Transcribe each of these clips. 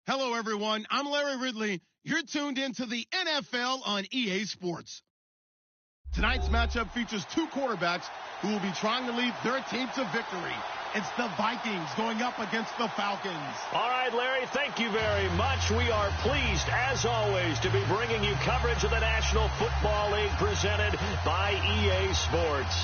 Hello, everyone. I'm Larry Ridley. You're tuned into the NFL on EA Sports. Tonight's matchup features two quarterbacks who will be trying to lead their team to victory. It's the Vikings going up against the Falcons. All right, Larry, thank you very much. We are pleased, as always, to be bringing you coverage of the National Football League presented by EA Sports.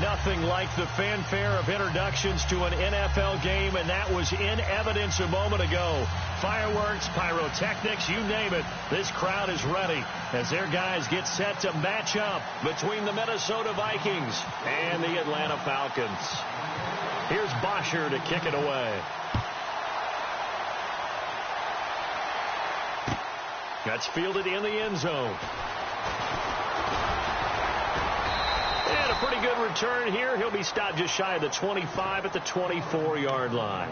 Nothing like the fanfare of introductions to an NFL game, and that was in evidence a moment ago. Fireworks, pyrotechnics, you name it. This crowd is ready as their guys get set to match up between the Minnesota Vikings and the Atlanta Falcons. Here's Bosher to kick it away. That's fielded in the end zone. And a pretty good return here. He'll be stopped just shy of the 25 at the 24-yard line.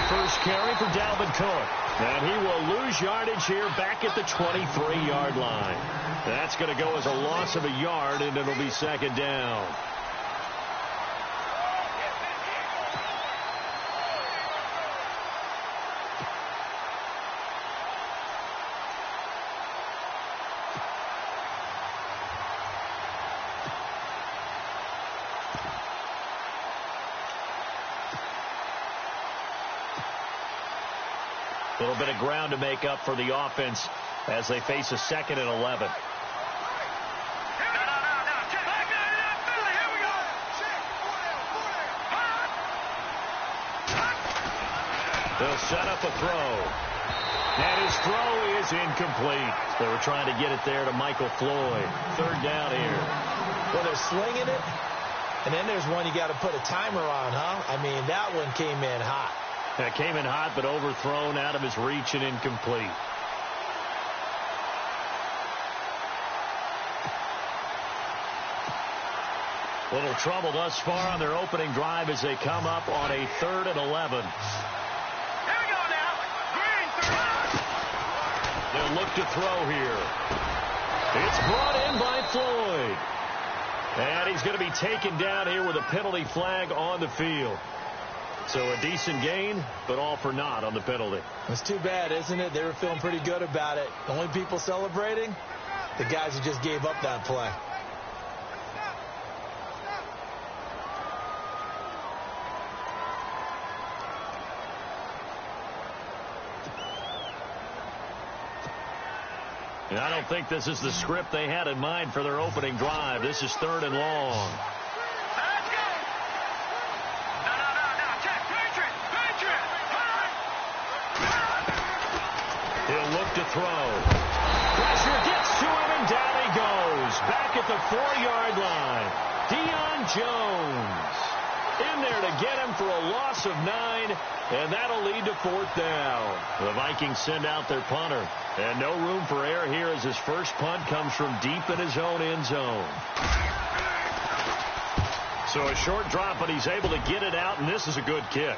First carry for Dalvin Cook. And he will lose yardage here back at the 23-yard line. That's going to go as a loss of a yard, and it'll be second down. A little bit of ground to make up for the offense as they face a 2nd and 11. They'll set up a throw. And his throw is incomplete. They were trying to get it there to Michael Floyd. Third down here. Well, they're slinging it. And then there's one you got to put a timer on, huh? I mean, that one came in hot. That came in hot, but overthrown, out of his reach and incomplete. Little trouble thus far on their opening drive as they come up on a 3rd and 11. Here we go now. Green, 3rd. They'll look to throw here. It's brought in by Floyd. And he's going to be taken down here with a penalty flag on the field. So a decent gain, but all for naught on the penalty. It's too bad, isn't it? They were feeling pretty good about it. The only people celebrating, the guys who just gave up that play. And I don't think this is the script they had in mind for their opening drive. This is 3rd and long. To throw. Pressure gets to him, and down he goes. Back at the 4-yard line. Deion Jones in there to get him for a loss of 9, and that'll lead to 4th down. The Vikings send out their punter, and no room for error here as his first punt comes from deep in his own end zone. So a short drop, but he's able to get it out, and this is a good kick.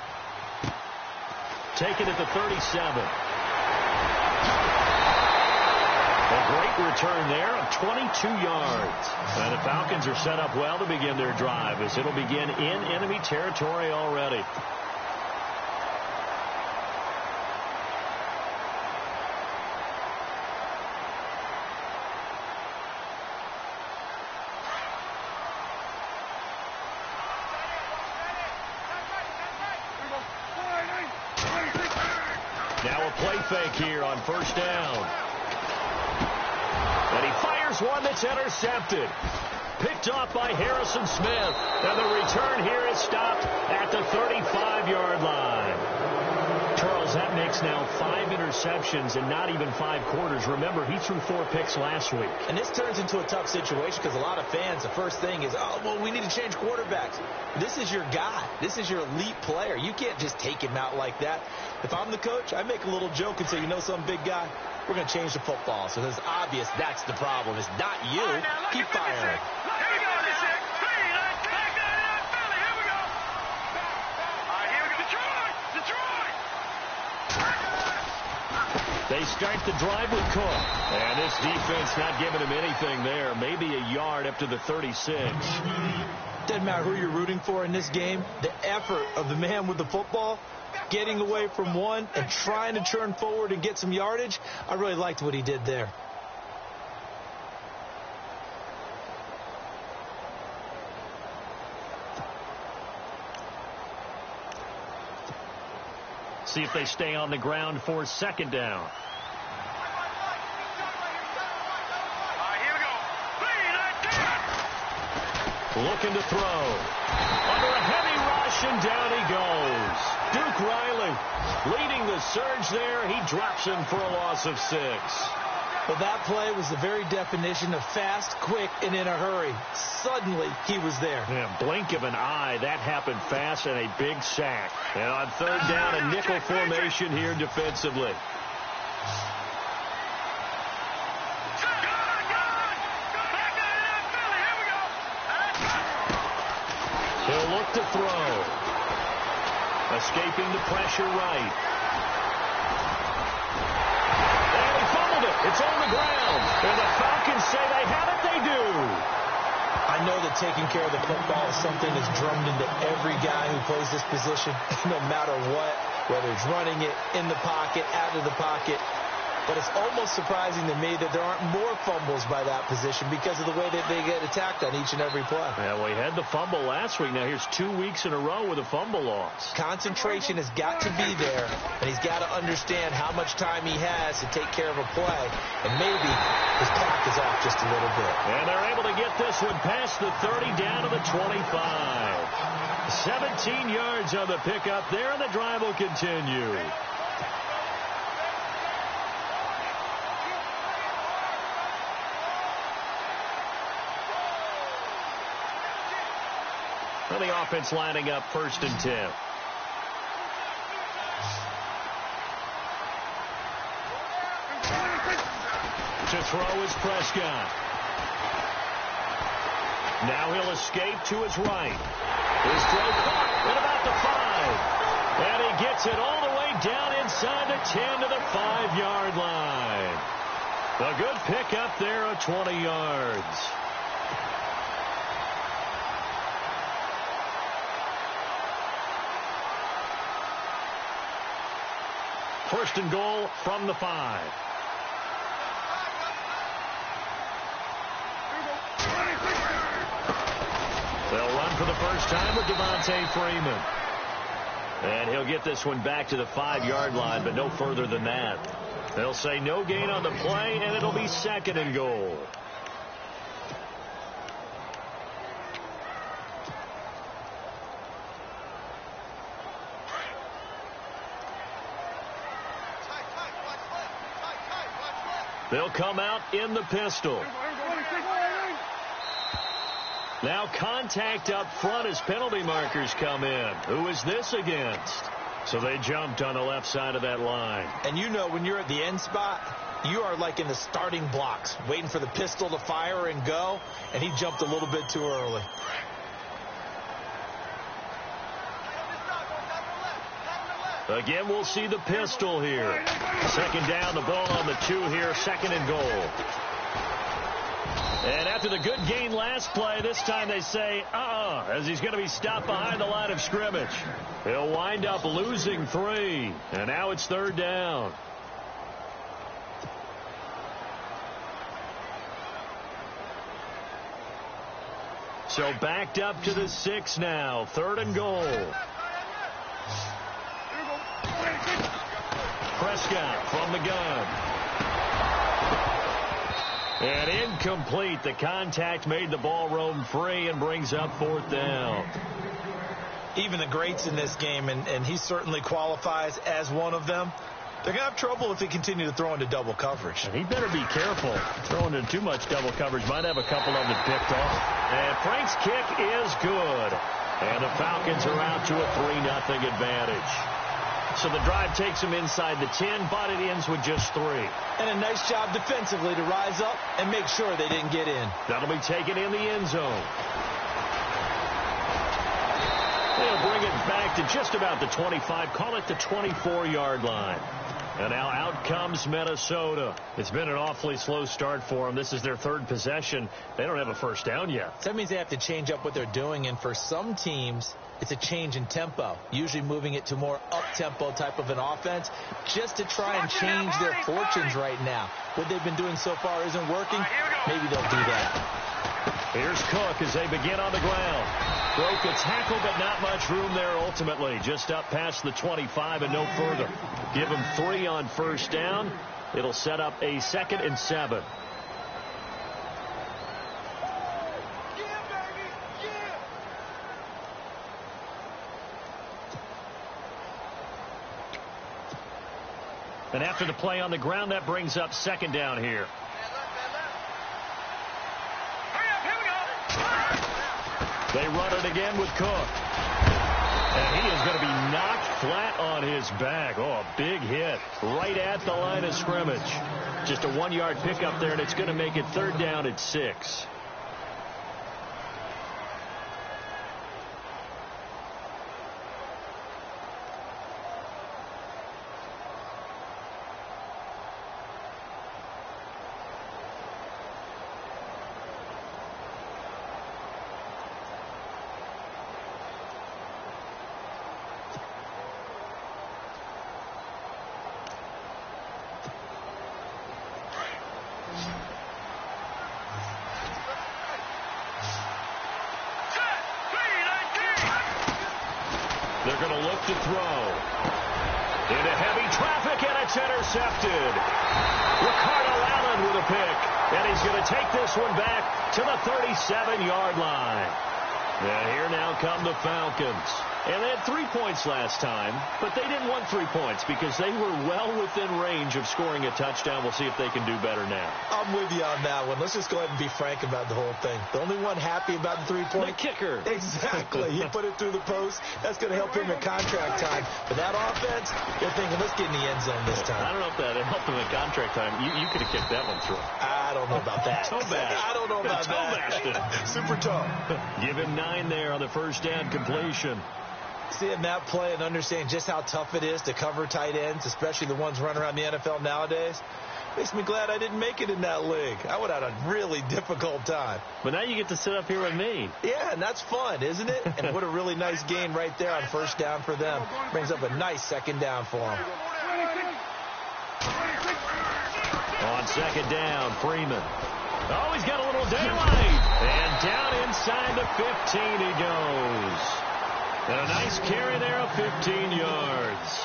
Taken at the 37. A great return there of 22 yards. And the Falcons are set up well to begin their drive as it'll begin in enemy territory already. Now a play fake here on 1st down. And he fires one that's intercepted. Picked off by Harrison Smith. And the return here is stopped at the 35-yard line. Charles That makes now 5 interceptions in not even 5 quarters. Remember, he threw 4 picks last week. And this turns into a tough situation because a lot of fans, the first thing is, oh, well, we need to change quarterbacks. This is your guy. This is your elite player. You can't just take him out like that. If I'm the coach, I make a little joke and say, you know, some big guy, we're going to change the football. So it's obvious that's the problem. It's not you. Right, now, keep firing. Here we go, this is Philly. Here we go. All right, here we go. Detroit. They start the drive with Cook. And this defense not giving him anything there. Maybe a yard up to the 36. Doesn't matter who you're rooting for in this game. The effort of the man with the football, getting away from one and trying to turn forward and get some yardage, I really liked what he did there. See if they stay on the ground for second down. All right, here we go. Looking to throw. Under a heavy rush, and down he goes. Duke Riley leading the surge there. He drops him for a loss of 6. Well, that play was the very definition of fast, quick, and in a hurry. Suddenly, he was there. Yeah, blink of an eye. That happened fast and a big sack. And on third down, a nickel formation here defensively. He'll look to throw. Escaping the pressure right. And he fumbled it. It's on the ground. And the Falcons say they have it. They do. I know that taking care of the football is something that's drummed into every guy who plays this position, no matter what, whether it's running it, in the pocket, out of the pocket. But it's almost surprising to me that there aren't more fumbles by that position because of the way that they get attacked on each and every play. Yeah, well, he had the fumble last week. Now here's 2 weeks in a row with a fumble loss. Concentration has got to be there, and he's got to understand how much time he has to take care of a play. And maybe his clock is off just a little bit. And they're able to get this one past the 30 down to the 25. 17 yards on the pickup there, and the drive will continue. Well, the offense lining up 1st and 10. To throw is Prescott. Now he'll escape to his right. His throw caught at about the 5. And he gets it all the way down inside the 10 to the 5-yard line. A good pickup there of 20 yards. First and goal from the 5. They'll run for the first time with Devontae Freeman. And he'll get this one back to the 5-yard line, but no further than that. They'll say no gain on the play, and it'll be 2nd and goal. They'll come out in the pistol. Now contact up front as penalty markers come in. Who is this against? So they jumped on the left side of that line. And you know when you're at the end spot, you are like in the starting blocks, waiting for the pistol to fire and go, and he jumped a little bit too early. Again, we'll see the pistol here. 2nd down, the ball on the 2 here, 2nd and goal. And after the good gain last play, this time they say, as he's going to be stopped behind the line of scrimmage. He'll wind up losing 3, and now it's 3rd down. So backed up to the 6 now, 3rd and goal. Prescott from the gun. And incomplete. The contact made the ball roam free and brings up 4th down. Even the greats in this game, and he certainly qualifies as one of them, they're going to have trouble if they continue to throw into double coverage. And he better be careful. Throwing into too much double coverage might have a couple of them picked off. And Frank's kick is good. And the Falcons are out to a 3-0 advantage. So the drive takes them inside the 10, but it ends with just 3. And a nice job defensively to rise up and make sure they didn't get in. That'll be taken in the end zone. They'll bring it back to just about the 25, call it the 24-yard line. And now out comes Minnesota. It's been an awfully slow start for them. This is their 3rd possession. They don't have a first down yet. So that means they have to change up what they're doing, and for some teams, it's a change in tempo, usually moving it to more up-tempo type of an offense just to try and change their fortunes right now. What they've been doing so far isn't working. Maybe they'll do that. Here's Cook as they begin on the ground. Broke a tackle, but not much room there ultimately. Just up past the 25 and no further. Give him 3 on first down. It'll set up a 2nd and 7. And after the play on the ground, that brings up 2nd down here. They run it again with Cook. And he is going to be knocked flat on his back. Oh, a big hit right at the line of scrimmage. Just a 1-yard pickup there, and it's going to make it 3rd down at 6. They're going to look to throw. Into heavy traffic, and it's intercepted. Ricardo Allen with a pick. And he's going to take this one back to the 37-yard line. And here now come the Falcons. And they had 3 points last time, but they didn't want 3 points because they were well within range of scoring a touchdown. We'll see if they can do better now. I'm with you on that one. Let's just go ahead and be frank about the whole thing. The only one happy about the 3-point? The kicker. Exactly. He put it through the post. That's going to help him in contract time. But that offense, they're thinking, let's get in the end zone this time. I don't know if that helped him in contract time. You could have kicked that one through. I don't know about that. Toe bash. I don't know about that. Super toe. Give him 9 there on the first down completion. Seeing that play and understanding just how tough it is to cover tight ends, especially the ones running around the NFL nowadays, makes me glad I didn't make it in that league. I would have had a really difficult time. But now you get to sit up here with me. Yeah, and that's fun, isn't it? And what a really nice gain right there on first down for them. Brings up a nice 2nd down for them. On 2nd down, Freeman. Oh, he's got a little daylight. And down inside the 15 he goes. And a nice carry there of 15 yards.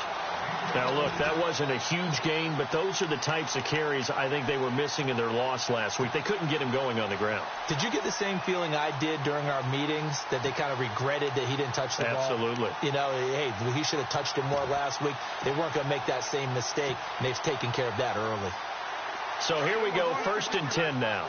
Now, look, that wasn't a huge gain, but those are the types of carries I think they were missing in their loss last week. They couldn't get him going on the ground. Did you get the same feeling I did during our meetings, that they kind of regretted that he didn't touch the ball? Absolutely. You know, hey, he should have touched it more last week. They weren't going to make that same mistake, and they've taken care of that early. So here we go, 1st and 10 now.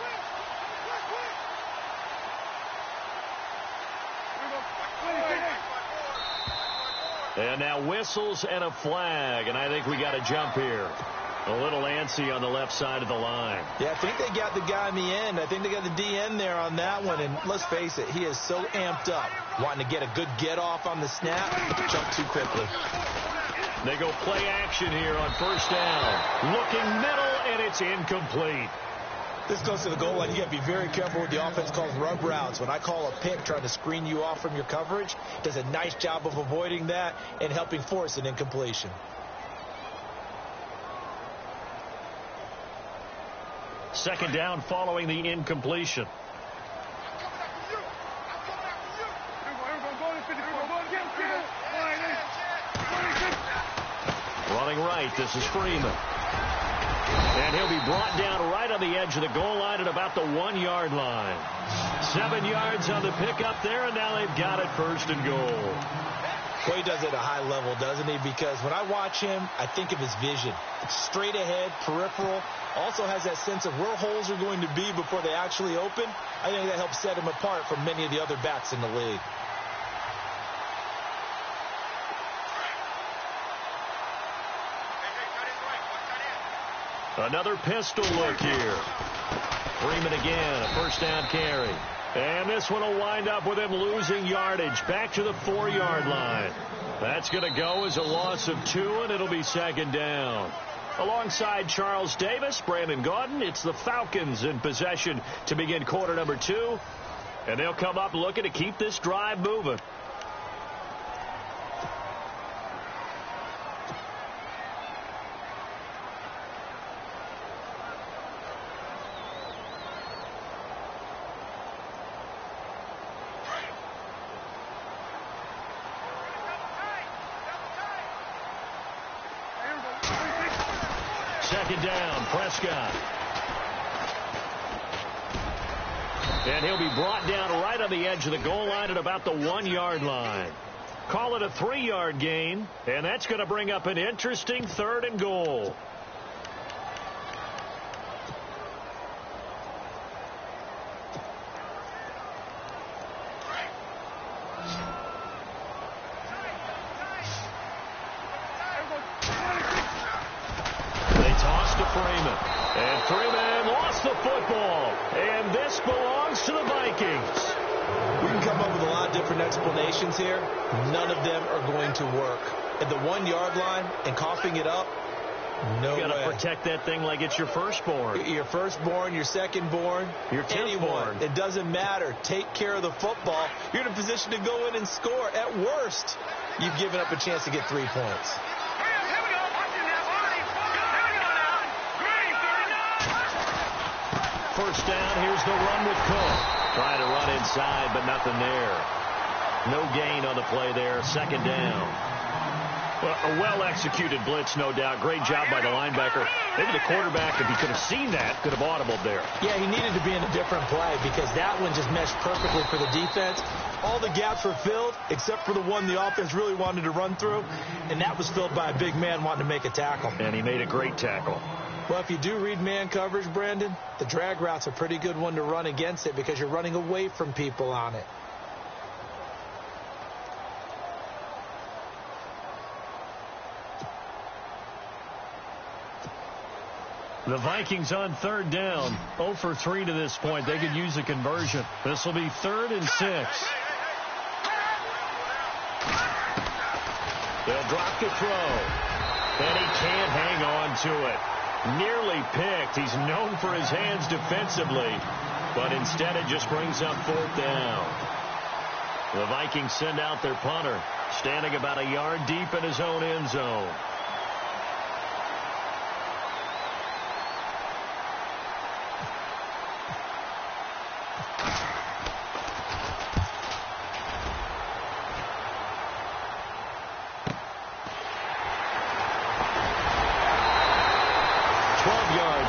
And now whistles and a flag, and I think we got a jump here. A little antsy on the left side of the line. Yeah, I think they got the guy in the end. I think they got the DN there on that one, and let's face it, he is so amped up, wanting to get a good get-off on the snap, jump too quickly. They go play action here on first down. Looking middle, and it's incomplete. This goes to the goal line. You got to be very careful with the offense calls rub routes. When I call a pick trying to screen you off from your coverage, does a nice job of avoiding that and helping force an incompletion. Second down following the incompletion. Running right, this is Freeman. And he'll be brought down right on the edge of the goal line at about the 1-yard line. 7 yards on the pickup there, and now they've got it 1st and goal. Well, he does it at a high level, doesn't he? Because when I watch him, I think of his vision. It's straight ahead, peripheral. Also has that sense of where holes are going to be before they actually open. I think that helps set him apart from many of the other backs in the league. Another pistol look here. Freeman again, a 1st down carry. And this one will wind up with him losing yardage back to the 4-yard line. That's going to go as a loss of 2, and it'll be 2nd down. Alongside Charles Davis, Brandon Gaudin, it's the Falcons in possession to begin quarter number 2. And they'll come up looking to keep this drive moving. Down, Prescott. And he'll be brought down right on the edge of the goal line at about the 1-yard line. Call it a 3-yard gain, and that's going to bring up an interesting 3rd and goal. Freeman. And Freeman lost the football. And this belongs to the Vikings. We can come up with a lot of different explanations here. None of them are going to work. At the 1-yard line and coughing it up, no way. You got to protect that thing like it's your firstborn. Your firstborn, your secondborn, your anyone. It doesn't matter. Take care of the football. You're in a position to go in and score. At worst, you've given up a chance to get 3 points. First down, here's the run with Cook. Trying to run inside, but nothing there. No gain on the play there. 2nd down. Well, a well-executed blitz, no doubt. Great job by the linebacker. Maybe the quarterback, if he could have seen that, could have audibled there. Yeah, he needed to be in a different play because that one just meshed perfectly for the defense. All the gaps were filled except for the one the offense really wanted to run through, and that was filled by a big man wanting to make a tackle. And he made a great tackle. Well, if you do read man coverage, Brandon, the drag route's a pretty good one to run against it because you're running away from people on it. The Vikings on 3rd down. 0 for 3 to this point. They could use a conversion. This will be 3rd and 6. They'll drop the throw. And he can't hang on to it. Nearly picked. He's known for his hands defensively, but instead it just brings up 4th down. The Vikings send out their punter, standing about a yard deep in his own end zone.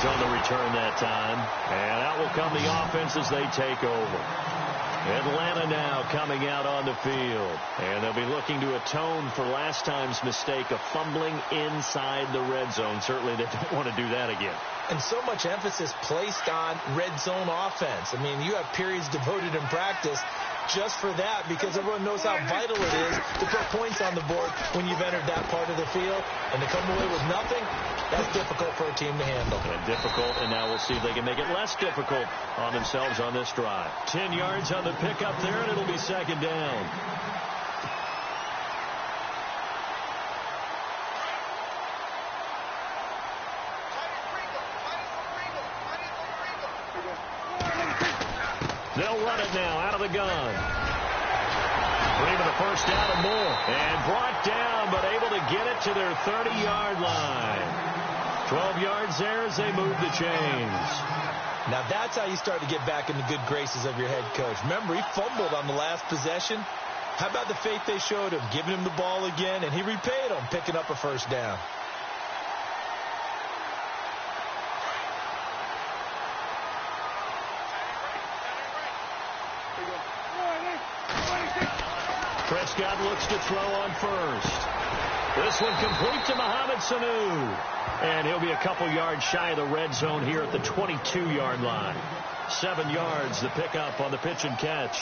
On the return that time. And out will come the offense as they take over. Atlanta now coming out on the field. And they'll be looking to atone for last time's mistake of fumbling inside the red zone. Certainly they don't want to do that again. And so much emphasis placed on red zone offense. I mean, you have periods devoted in practice just for that because everyone knows how vital it is to put points on the board when you've entered that part of the field. And to come away with nothing, that's difficult for a team to handle. And difficult, and now we'll see if they can make it less difficult on themselves on this drive. 10 yards on the pickup there, and it'll be 2nd down. They'll run it now out of the gun. Freeman the 1st down and more. And brought down, but able to get it to their 30-yard line. 12 yards there as they move the chains. Now that's how you start to get back in the good graces of your head coach. Remember, he fumbled on the last possession. How about the faith they showed him, giving him the ball again, and he repaid them, picking up a 1st down. Prescott looks to throw on first. This one complete to Mohamed Sanu. And he'll be a couple yards shy of the red zone here at the 22-yard line. 7 yards, the pickup on the pitch and catch.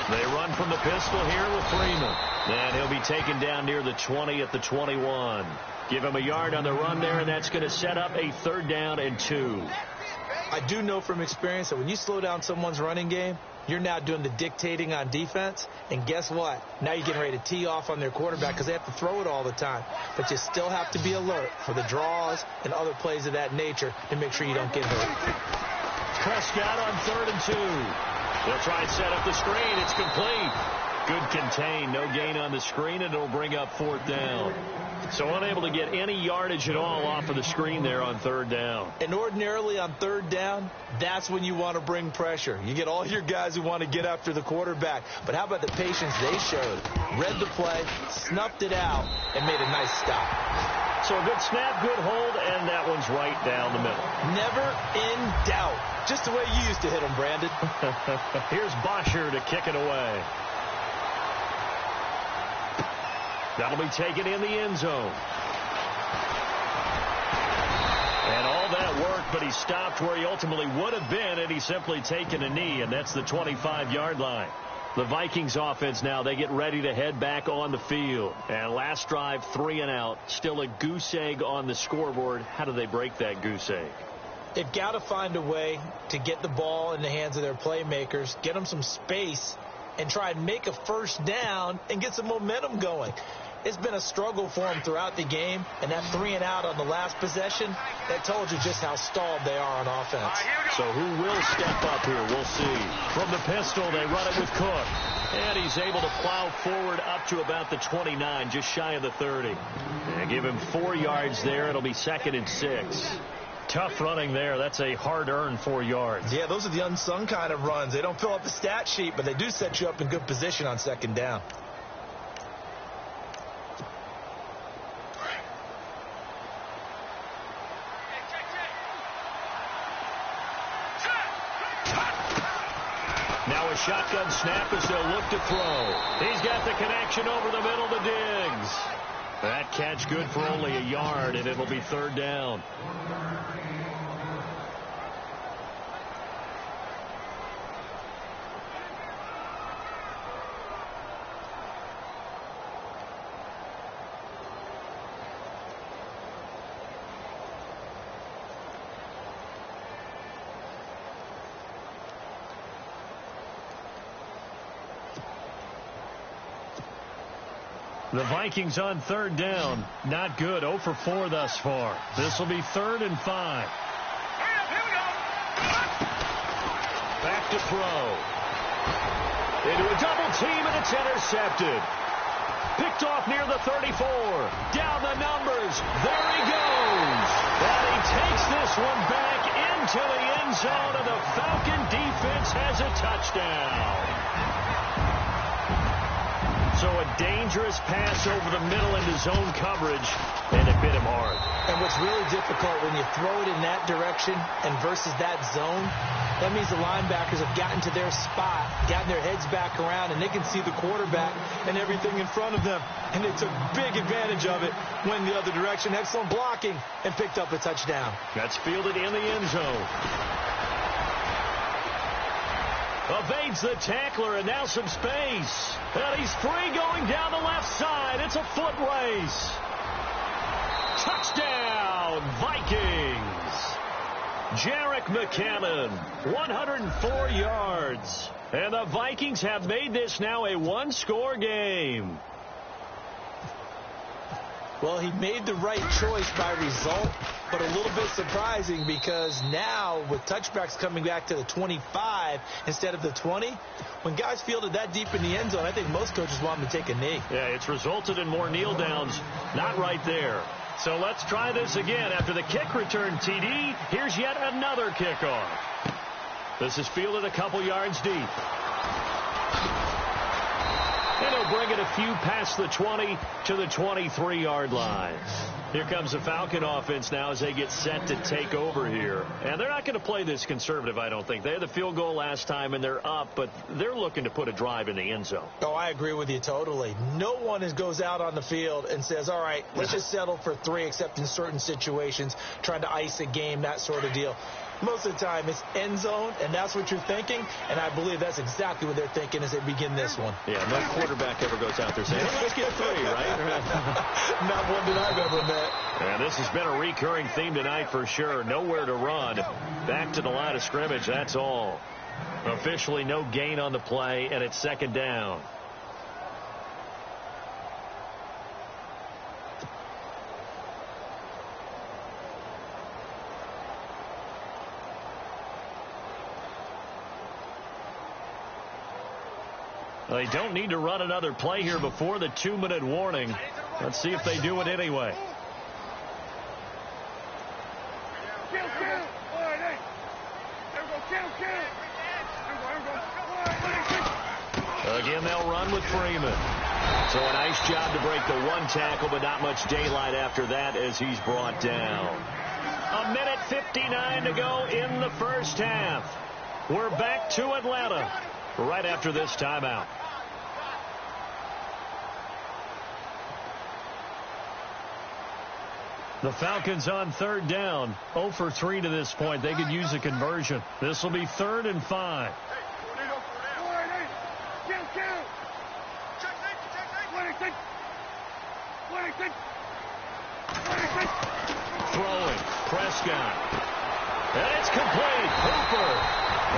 They run from the pistol here with Freeman. And he'll be taken down near the 20 at the 21. Give him a yard on the run there, and that's going to set up a 3rd down and 2. I do know from experience that when you slow down someone's running game, you're now doing the dictating on defense. And guess what? Now you're getting ready to tee off on their quarterback because they have to throw it all the time. But you still have to be alert for the draws and other plays of that nature to make sure you don't get hurt. Prescott on 3rd and 2. They'll try and set up the screen. It's complete. Good contain. No gain on the screen, and it'll bring up 4th down. So unable to get any yardage at all off of the screen there on 3rd down. And ordinarily on 3rd down, that's when you want to bring pressure. You get all your guys who want to get after the quarterback. But how about the patience they showed? Read the play, snuffed it out, and made a nice stop. So a good snap, good hold, and that one's right down the middle. Never in doubt. Just the way you used to hit them, Brandon. Here's Bosher to kick it away. That'll be taken in the end zone. And all that worked, but he stopped where he ultimately would have been had he simply taken a knee, and that's the 25-yard line. The Vikings offense now, they get ready to head back on the field. And last drive, 3 and out. Still a goose egg on the scoreboard. How do they break that goose egg? They've got to find a way to get the ball in the hands of their playmakers, get them some space, and try and make a 1st down and get some momentum going. It's been a struggle for them throughout the game, and that 3 and out on the last possession, that told you just how stalled they are on offense. So who will step up here? We'll see. From the pistol, they run it with Cook. And he's able to plow forward up to about the 29, just shy of the 30. And give him 4 yards there. It'll be 2nd and 6. Tough running there. That's a hard-earned 4 yards. Yeah, those are the unsung kind of runs. They don't fill up the stat sheet, but they do set you up in good position on 2nd down. Now a shotgun snap as they'll look to throw. He's got the connection over the middle to Diggs. That catch good for only a yard, and it'll be 3rd down. The Vikings on 3rd down. Not good. 0 for 4 thus far. This will be 3rd and 5. Back to throw. Into a double team, and it's intercepted. Picked off near the 34. Down the numbers. There he goes. And he takes this one back into the end zone, and the Falcon defense has a touchdown. So a dangerous pass over the middle into zone coverage, and it bit him hard. And what's really difficult when you throw it in that direction and versus that zone, that means the linebackers have gotten to their spot, gotten their heads back around, and they can see the quarterback and everything in front of them. And they took big advantage of it, went the other direction, excellent blocking, and picked up a touchdown. That's fielded in the end zone. Evades the tackler, and now some space. And he's free going down the left side. It's a foot race. Touchdown, Vikings. Jerick McCannon, 104 yards. And the Vikings have made this now a one-score game. Well, he made the right choice by result, but a little bit surprising because now with touchbacks coming back to the 25 instead of the 20, when guys fielded that deep in the end zone, I think most coaches want them to take a knee. Yeah, it's resulted in more kneel downs. Not right there. So let's try this again. After the kick return TD, here's yet another kickoff. This is fielded a couple yards deep. And he'll bring it a few past the 20 to the 23-yard line. Here comes the Falcon offense now as they get set to take over here. And they're not going to play this conservative, I don't think. They had the field goal last time, and they're up, but they're looking to put a drive in the end zone. Oh, I agree with you totally. No one goes out on the field and says, all right, let's just settle for 3, except in certain situations, trying to ice a game, that sort of deal. Most of the time, it's end zone, and that's what you're thinking, and I believe that's exactly what they're thinking as they begin this one. Yeah, no quarterback ever goes out there saying, hey, let's get 3, right? Not one that I've ever met. And this has been a recurring theme tonight for sure. Nowhere to run. Back to the line of scrimmage, that's all. Officially no gain on the play, and it's second down. They don't need to run another play here before the 2-minute warning. Let's see if they do it anyway. Again, they'll run with Freeman. So a nice job to break the 1 tackle, but not much daylight after that as he's brought down. 1:59 to go in the first half. We're back to Atlanta right after this timeout. The Falcons on third down. 0 for 3 to this point. They could use a conversion. This will be 3rd and 5. Throwing. Prescott. And it's complete. Hooper.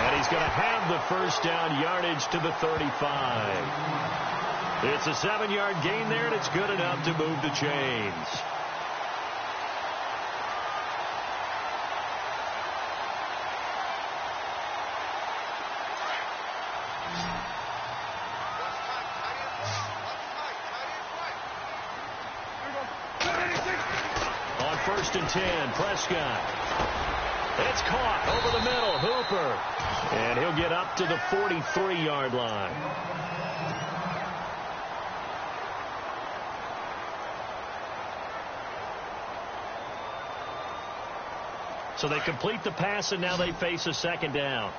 And he's going to have the first down, yardage to the 35. It's a 7-yard gain there, and it's good enough to move the chains. On 1st and 10, Prescott. It's caught over the middle. Hooper. And he'll get up to the 43-yard line. So they complete the pass, and now they face a second down.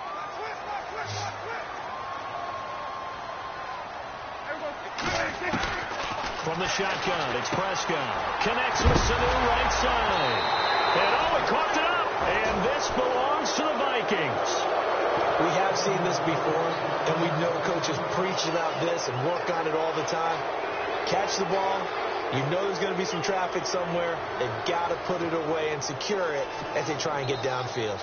From the shotgun, it's Prescott. Connects with Sanu right side. And he caught it up. And this belongs to the Vikings. We have seen this before, and we know coaches preach about this and work on it all the time. Catch the ball. You know there's going to be some traffic somewhere. They've got to put it away and secure it as they try and get downfield.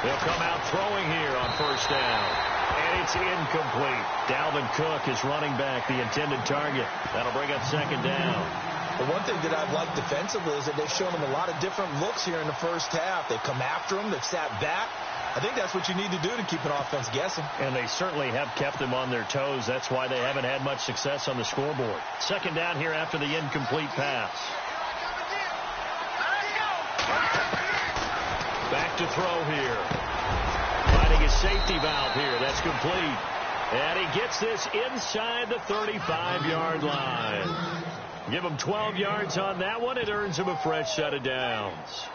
They'll come out throwing here on 1st down. And it's incomplete. Dalvin Cook is running back, the intended target. That'll bring up 2nd down. The one thing that I've liked defensively is that they've shown them a lot of different looks here in the first half. They've come after them. They've sat back. I think that's what you need to do to keep an offense guessing. And they certainly have kept them on their toes. That's why they haven't had much success on the scoreboard. 2nd down here after the incomplete pass. Back to throw here. Finding his safety valve here. That's complete. And he gets this inside the 35-yard line. Give him 12 yards on that one. It earns him a fresh set of downs.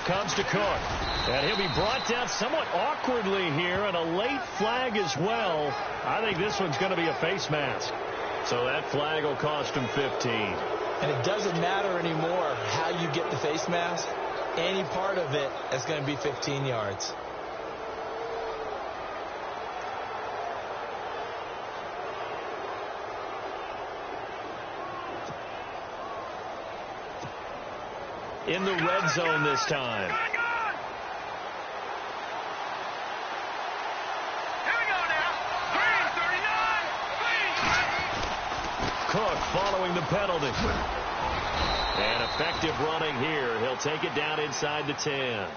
Comes to Cook. And he'll be brought down somewhat awkwardly here, and a late flag as well. I think this one's going to be a face mask. So that flag will cost him 15. And it doesn't matter anymore how you get the face mask. Any part of it is going to be 15 yards. In the red zone this time. Here we go now. 3:39. Cook following the penalty. And effective running here. He'll take it down inside the 10.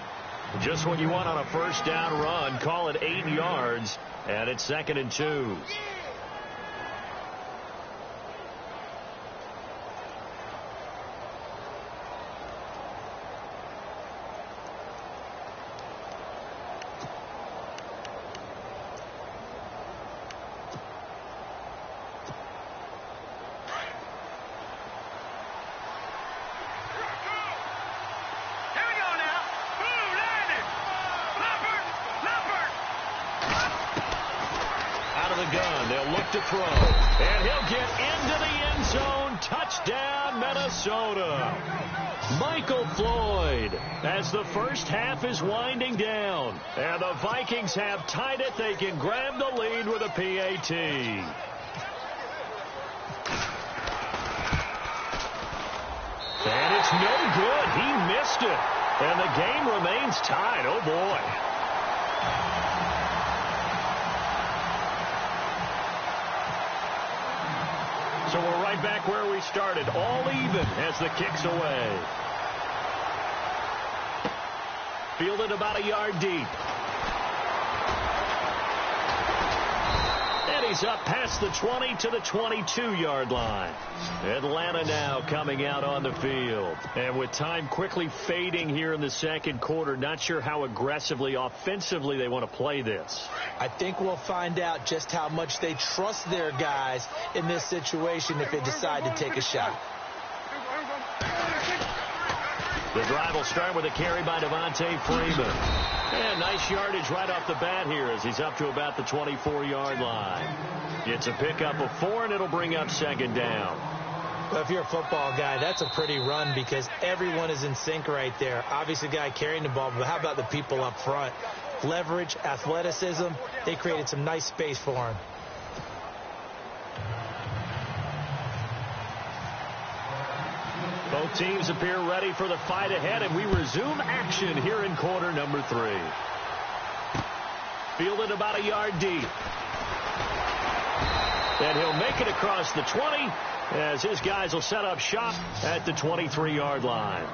Just what you want on a first down run. Call it 8 yards. And it's 2nd and 2. To throw, and he'll get into the end zone. Touchdown, Minnesota. Michael Floyd, as the first half is winding down, and the Vikings have tied it. They can grab the lead with a PAT. And it's no good. He missed it, and the game remains tied. Oh, boy. So we're right back where we started, all even as the kick's away. Fielded about a yard deep. And he's up past the 20 to the 22-yard line. Atlanta now coming out on the field. And with time quickly fading here in the second quarter, not sure how aggressively, offensively they want to play this. I think we'll find out just how much they trust their guys in this situation if they decide to take a shot. The drive will start with a carry by Devontae Freeman. And nice yardage right off the bat here as he's up to about the 24-yard line. It's a pickup of 4, and it'll bring up 2nd down. Well, if you're a football guy, that's a pretty run because everyone is in sync right there. Obviously, the guy carrying the ball, but how about the people up front? Leverage, athleticism, they created some nice space for him. Both teams appear ready for the fight ahead, and we resume action here in quarter number 3. Fielded about a yard deep. And he'll make it across the 20 as his guys will set up shop at the 23-yard line.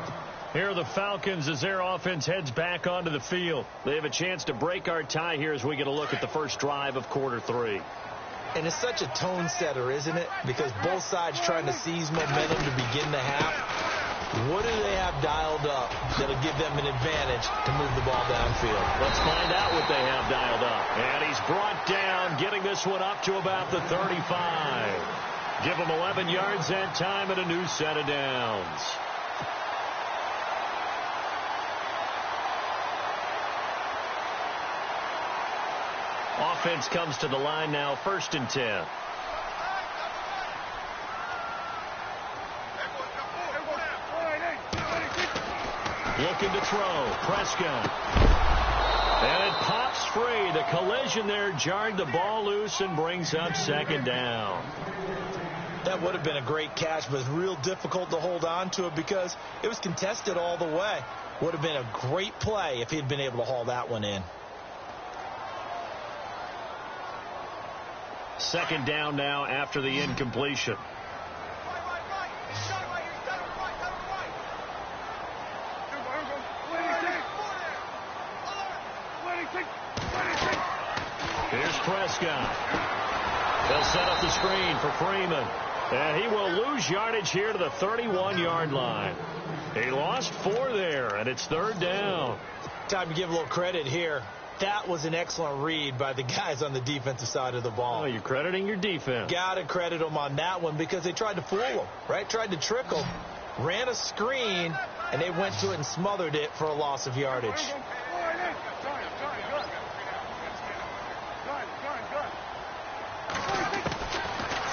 Here are the Falcons as their offense heads back onto the field. They have a chance to break our tie here as we get a look at the first drive of quarter 3. And it's such a tone setter, isn't it? Because both sides trying to seize momentum to begin the half. What do they have dialed up that'll give them an advantage to move the ball downfield? Let's find out what they have dialed up. And he's brought down, getting this one up to about the 35. Give him 11 yards that time and a new set of downs. Offense comes to the line now, 1st and 10. Looking to throw. Prescott. And it pops free. The collision there jarred the ball loose and brings up 2nd down. That would have been a great catch, but it's real difficult to hold on to it because it was contested all the way. Would have been a great play if he had been able to haul that one in. 2nd down now after the incompletion. Here's Prescott. They'll set up the screen for Freeman. And he will lose yardage here to the 31-yard line. He lost 4 there, and it's 3rd down. Time to give a little credit here. That was an excellent read by the guys on the defensive side of the ball. Oh, you're crediting your defense. Got to credit them on that one because they tried to fool them, right? Tried to trick them, ran a screen, and they went to it and smothered it for a loss of yardage.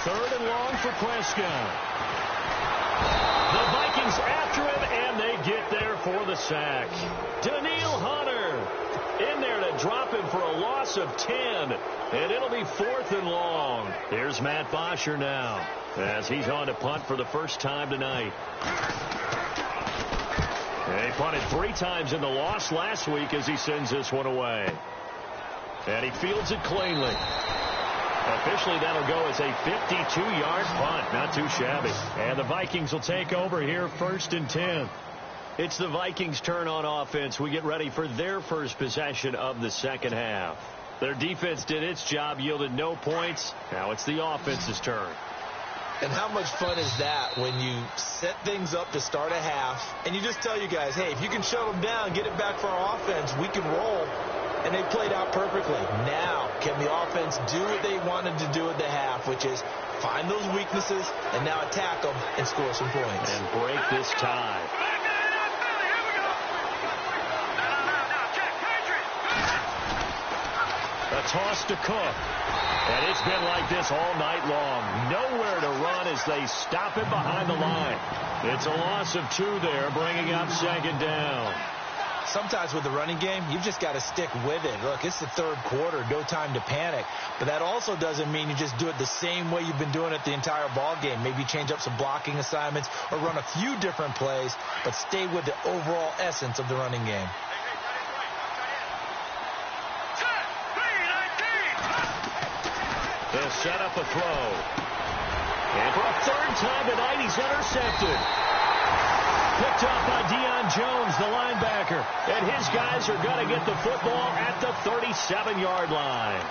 3rd and long for Prescott. The Vikings after him, and they get there for the sack. Daniil Hunter in there to drop him for a loss of 10, and it'll be 4th and long. Here's Matt Bosher now as he's on to punt for the first time tonight. And he punted 3 times in the loss last week as he sends this one away. And he fields it cleanly. A Officially, that'll go as a 52-yard punt. Not too shabby. And the Vikings will take over here, 1st and 10. It's the Vikings' turn on offense. We get ready for their first possession of the second half. Their defense did its job, yielded no points. Now it's the offense's turn. And how much fun is that when you set things up to start a half, and you just tell you guys, hey, if you can shut them down, get it back for our offense, we can roll. And they played out perfectly. Now, can the offense do what they wanted to do at the half, which is find those weaknesses and now attack them and score some points. And break this tie. A toss to Cook. And it's been like this all night long. Nowhere to run as they stop him behind the line. It's a loss of 2 there, bringing up 2nd down. Sometimes with the running game, you've just got to stick with it. Look, it's the 3rd quarter, no time to panic. But that also doesn't mean you just do it the same way you've been doing it the entire ball game. Maybe change up some blocking assignments or run a few different plays, but stay with the overall essence of the running game. They'll set up a throw. And for a 3rd time tonight, he's intercepted. Picked off by Deion Jones, the linebacker. And his guys are going to get the football at the 37-yard line.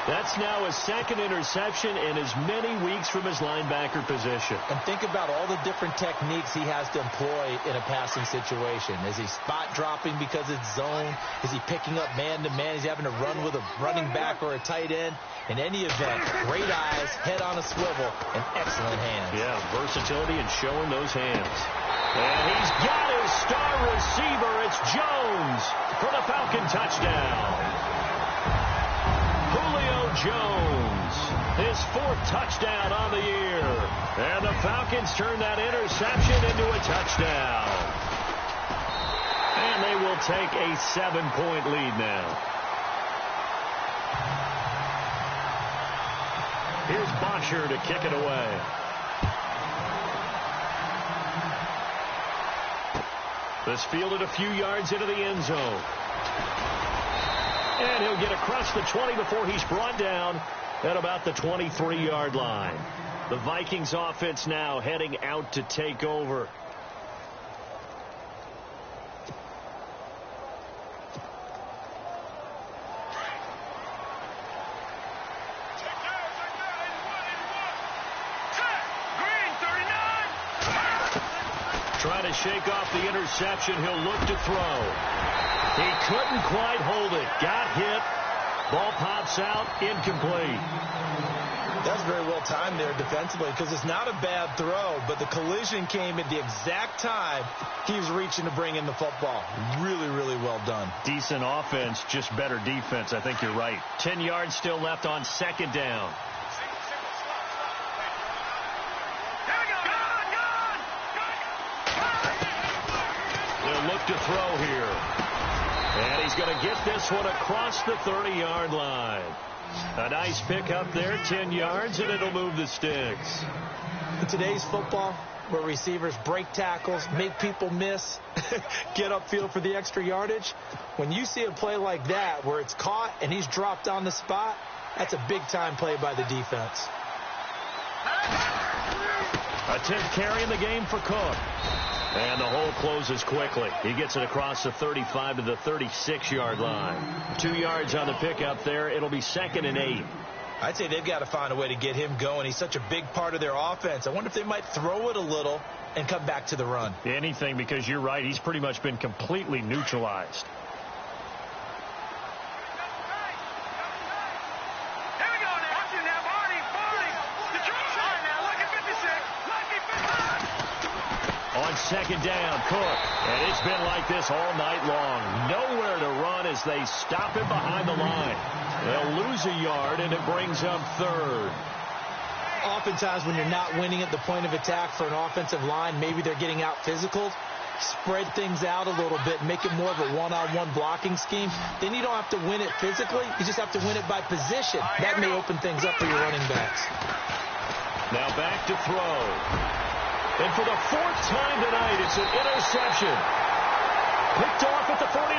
That's now his 2nd interception in as many weeks from his linebacker position. And think about all the different techniques he has to employ in a passing situation. Is he spot dropping because it's zone? Is he picking up man-to-man? Is he having to run with a running back or a tight end? In any event, great eyes, head on a swivel, and excellent hands. Yeah, versatility and showing those hands. And he's got his star receiver. It's Jones for the Falcon touchdown. Julio Jones, his 4th touchdown on the year. And the Falcons turn that interception into a touchdown. And they will take a 7-point lead now. Here's Bosher to kick it away. This fielded a few yards into the end zone. And he'll get across the 20 before he's brought down at about the 23-yard line. The Vikings offense now heading out to take over. Trying to shake off the interception. He'll look to throw. He couldn't quite hold it. Got hit. Ball pops out. Incomplete. That's very well timed there defensively because it's not a bad throw, but the collision came at the exact time he was reaching to bring in the football. Really, really well done. Decent offense, just better defense. I think you're right. 10 yards still left on 2nd down. They'll look to throw here. And he's going to get this one across the 30-yard line. A nice pickup there, 10 yards, and it'll move the sticks. In today's football, where receivers break tackles, make people miss, get upfield for the extra yardage, when you see a play like that where it's caught and he's dropped on the spot, that's a big-time play by the defense. A 10th carry in the game for Cook. And the hole closes quickly. He gets it across the 35 to the 36-yard line. 2 yards on the pickup there. It'll be 2nd and 8. I'd say they've got to find a way to get him going. He's such a big part of their offense. I wonder if they might throw it a little and come back to the run. Anything, because you're right. He's pretty much been completely neutralized. On 2nd down, Cook. And it's been like this all night long. Nowhere to run as they stop him behind the line. They'll lose a yard, and it brings up 3rd. Oftentimes when you're not winning at the point of attack for an offensive line, maybe they're getting out physical. Spread things out a little bit, make it more of a one-on-one blocking scheme. Then you don't have to win it physically. You just have to win it by position. That may open things up for your running backs. Now back to throw. And for the 4th time tonight, it's an interception. Picked off at the 49.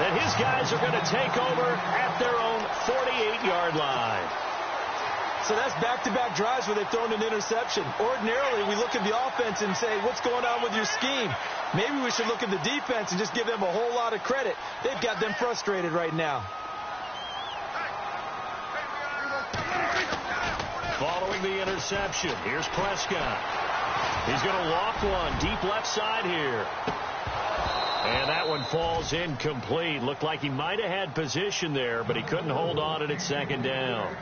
And his guys are going to take over at their own 48-yard line. So that's back-to-back drives where they've thrown an interception. Ordinarily, we look at the offense and say, what's going on with your scheme? Maybe we should look at the defense and just give them a whole lot of credit. They've got them frustrated right now. Following the interception, here's Prescott. He's going to loft one deep left side here. And that one falls incomplete. Looked like he might have had position there, but he couldn't hold on at second down.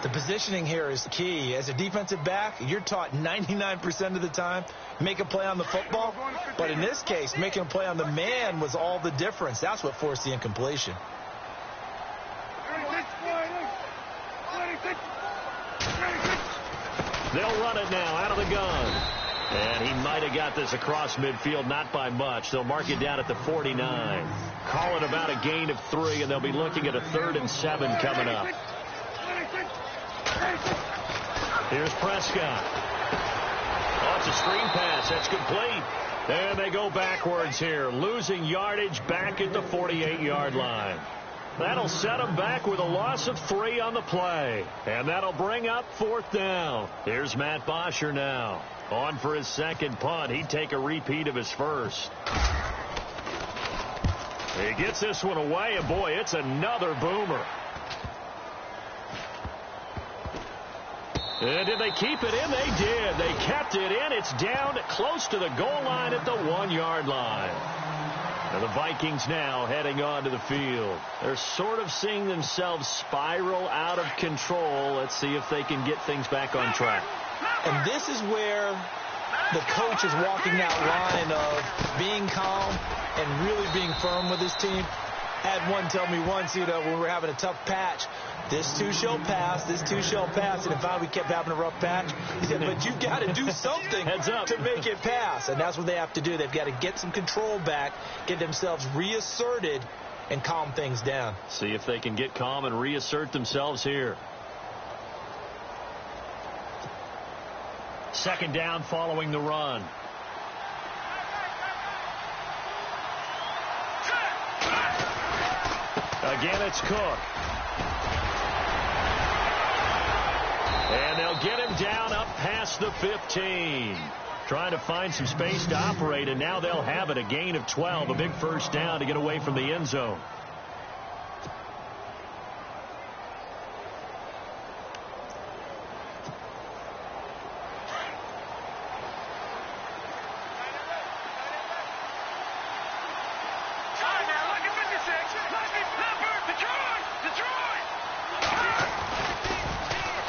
The positioning here is key. As a defensive back, you're taught 99% of the time, make a play on the football. But in this case, making a play on the man was all the difference. That's what forced the incompletion. They'll run it now out of the gun. And he might have got this across midfield, not by much. They'll mark it down at the 49. Call it about a gain of 3, and they'll be looking at a 3rd and 7 coming up. Here's Prescott. Oh, it's a screen pass. That's complete. And they go backwards here, losing yardage back at the 48-yard line. That'll set them back with a loss of 3 on the play. And that'll bring up 4th down. Here's Matt Bosher now. On for his second punt. He'd take a repeat of his first. He gets this one away, and boy, it's another boomer. And did they keep it in? They did. They kept it in. It's down close to the goal line at the 1-yard line. And the Vikings now heading onto the field. They're sort of seeing themselves spiral out of control. Let's see if they can get things back on track. And this is where the coach is walking that line of being calm and really being firm with his team. Had one tell me once, when we were having a tough patch, this too shall pass, this too shall pass. And if we kept having a rough patch, he said, but you've got to do something to make it pass. And that's what they have to do. They've got to get some control back, get themselves reasserted, and calm things down. See if they can get calm and reassert themselves here. Second down following the run. Again, it's Cook. And they'll get him down up past the 15. Trying to find some space to operate, and now they'll have it. A gain of 12, a big first down to get away from the end zone.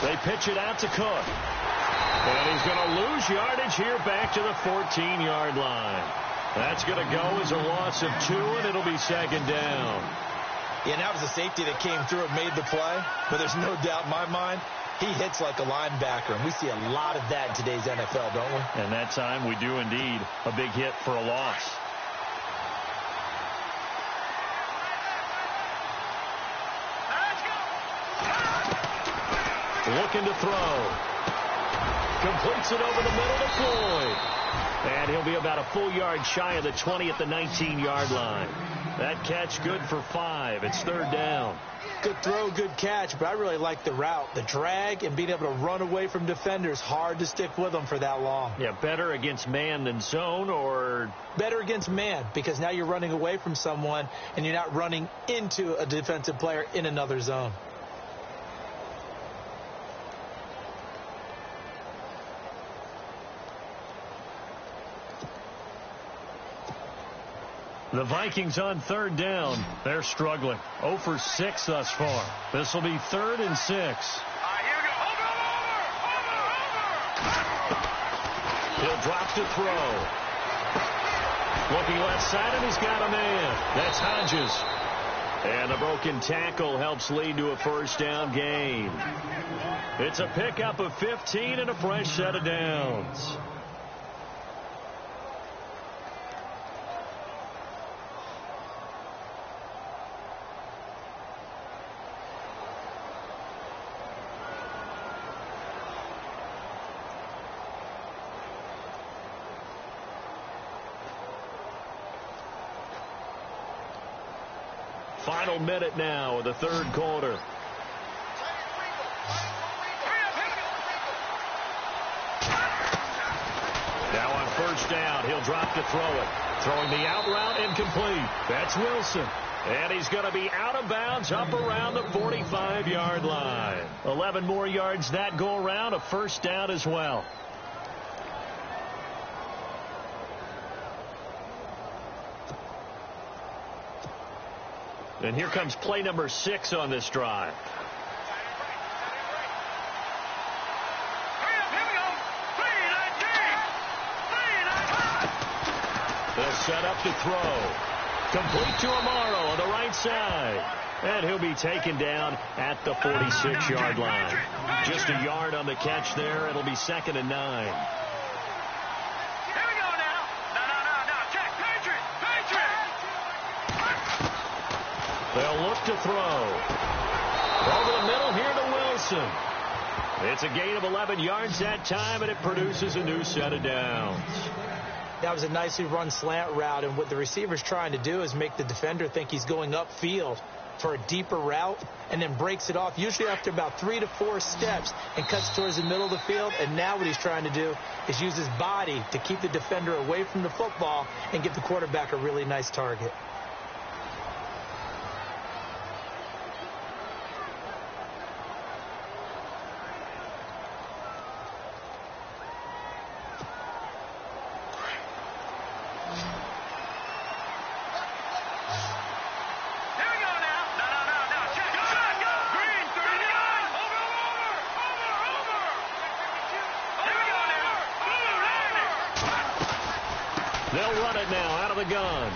They pitch it out to Cook. And he's going to lose yardage here back to the 14-yard line. That's going to go as a loss of 2, and it'll be second down. Yeah, and that was a safety that came through and made the play. But there's no doubt in my mind, he hits like a linebacker. And we see a lot of that in today's NFL, don't we? And that time we do indeed. A big hit for a loss. Looking to throw. Completes it over the middle to Floyd. And he'll be about a full yard shy of the 20 at the 19-yard line. That catch good for 5. It's third down. Good throw, good catch, but I really like the route. The drag and being able to run away from defenders. Hard to stick with them for that long. Yeah, better against man than zone, or? Better against man, because now you're running away from someone and you're not running into a defensive player in another zone. The Vikings on third down. They're struggling. 0 for 6 thus far. This will be 3rd and 6. Here we go. Over. He'll drop to throw. Looking left side, and he's got a man. That's Hodges. And the broken tackle helps lead to a first down gain. It's a pickup of 15 and a fresh set of downs. Final minute now of the third quarter. first down. He'll drop to throw it. Throwing the out route incomplete. That's Wilson. And he's going to be out of bounds up around the 45-yard line. 11 more yards that go around. A first down as well. And here comes play number 6 on this drive. They'll set up to throw. Complete to Amaro on the right side. And he'll be taken down at the 46-yard line. Just a yard on the catch there. It'll be 2nd and 9. Here we go now. No. Check. Patriot. They'll look to throw. Over the middle here to Wilson. It's a gain of 11 yards that time, and it produces a new set of downs. That was a nicely run slant route, and what the receiver's trying to do is make the defender think he's going upfield for a deeper route, and then breaks it off, usually after about 3 to 4 steps, and cuts towards the middle of the field. And now what he's trying to do is use his body to keep the defender away from the football and give the quarterback a really nice target. They'll run it now out of the gun.